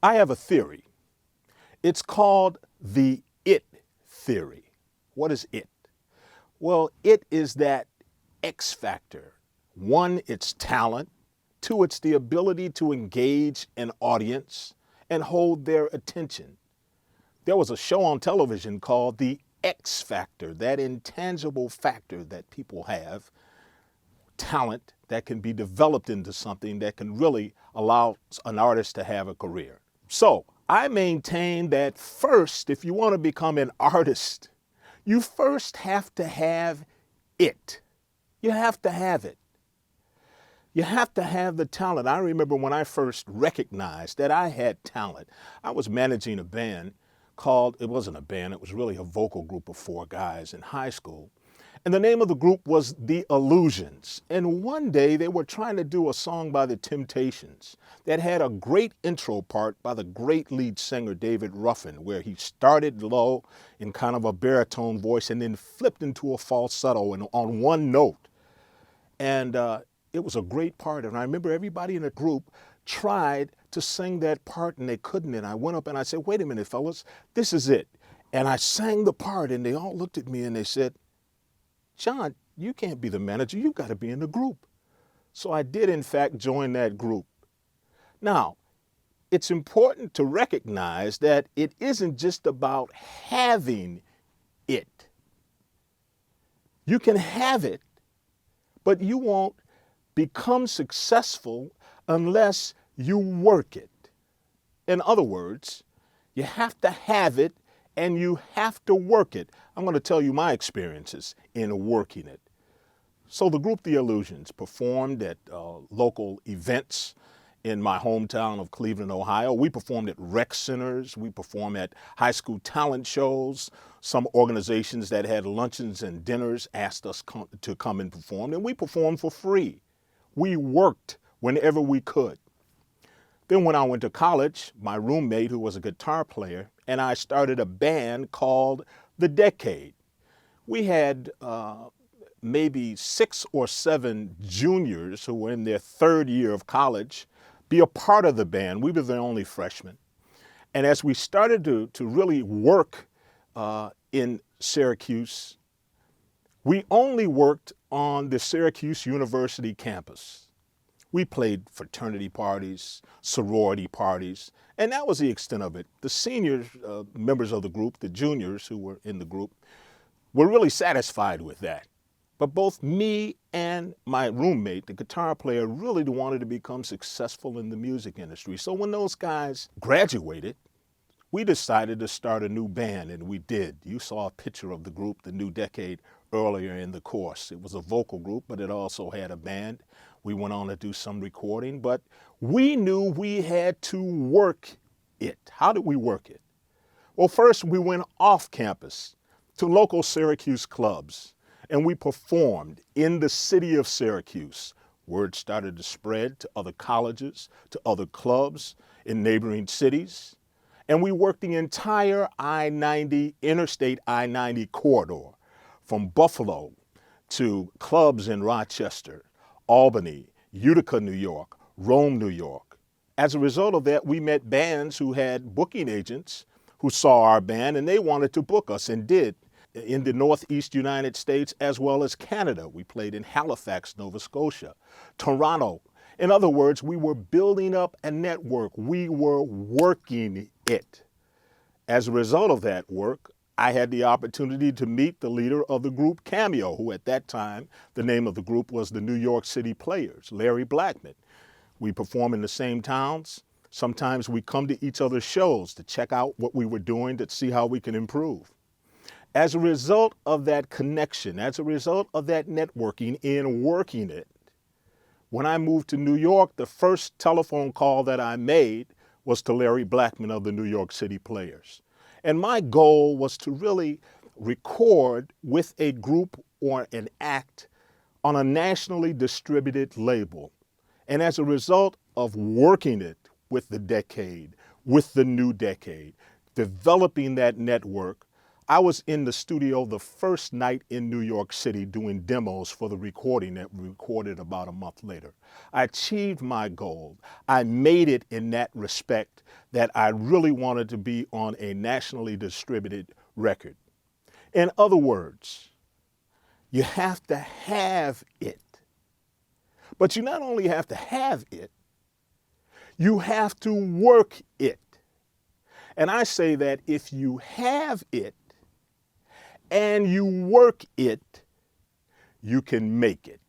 I have a theory. It's called the it theory. What is it? Well, it is that X factor. One, it's talent. Two, it's the ability to engage an audience and hold their attention. There was a show on television called The X Factor, that intangible factor that people have, talent that can be developed into something that can really allow an artist to have a career. So I maintain that first, if you want to become an artist, you first have to have it. You have to have it. You have to have the talent. I remember when I first recognized that I had talent. I was managing a band called, it wasn't a band, it was really a vocal group of 4 guys in high school. And the name of the group was The Illusions. And one day they were trying to do a song by The Temptations that had a great intro part by the great lead singer David Ruffin, where he started low in kind of a baritone voice and then flipped into a falsetto and on one note. And it was a great part. And I remember everybody in the group tried to sing that part and they couldn't. And I went up and I said, wait a minute, fellas, this is it. And I sang the part and they all looked at me and they said, John, you can't be the manager. You've got to be in the group. So I did, in fact, join that group. Now, it's important to recognize that it isn't just about having it. You can have it, but you won't become successful unless you work it. In other words, you have to have it and you have to work it. I'm going to tell you my experiences in working it. So the group The Illusions performed at local events in my hometown of Cleveland, Ohio. We performed at rec centers. We performed at high school talent shows. Some organizations that had luncheons and dinners asked us to come and perform, and we performed for free. We worked whenever we could. Then when I went to college, my roommate, who was a guitar player, and I started a band called The Decade. We had maybe 6 or 7 juniors who were in their 3rd year of college be a part of the band. We were the only freshmen. And as we started to really work in Syracuse, we only worked on the Syracuse University campus. We played fraternity parties, sorority parties, and that was the extent of it. The senior members of the group, the juniors who were in the group, were really satisfied with that. But both me and my roommate, the guitar player, really wanted to become successful in the music industry. So when those guys graduated, we decided to start a new band, and we did. You saw a picture of the group, The New Decade, earlier in the course. It was a vocal group, but it also had a band. We went on to do some recording, but we knew we had to work it. How did we work it? Well, first we went off campus to local Syracuse clubs, and we performed in the city of Syracuse. Word started to spread to other colleges, to other clubs in neighboring cities. And we worked the entire I-90, Interstate I-90 corridor, from Buffalo to clubs in Rochester, Albany, Utica, New York, Rome, New York. As a result of that, we met bands who had booking agents who saw our band and they wanted to book us and did in the Northeast United States as well as Canada. We played in Halifax, Nova Scotia, Toronto. In other words, we were building up a network. We were working it. As a result of that work, I had the opportunity to meet the leader of the group Cameo, who at that time, the name of the group was the New York City Players, Larry Blackman. We perform in the same towns. Sometimes we come to each other's shows to check out what we were doing to see how we can improve. As a result of that connection, as a result of that networking in working it, when I moved to New York, the first telephone call that I made was to Larry Blackman of the New York City Players. And my goal was to really record with a group or an act on a nationally distributed label. And as a result of working it with The Decade, with the New Decade, developing that network, I was in the studio the first night in New York City doing demos for the recording that we recorded about a month later. I achieved my goal. I made it in that respect that I really wanted to be on a nationally distributed record. In other words, you have to have it. But you not only have to have it, you have to work it. And I say that if you have it and you work it, you can make it.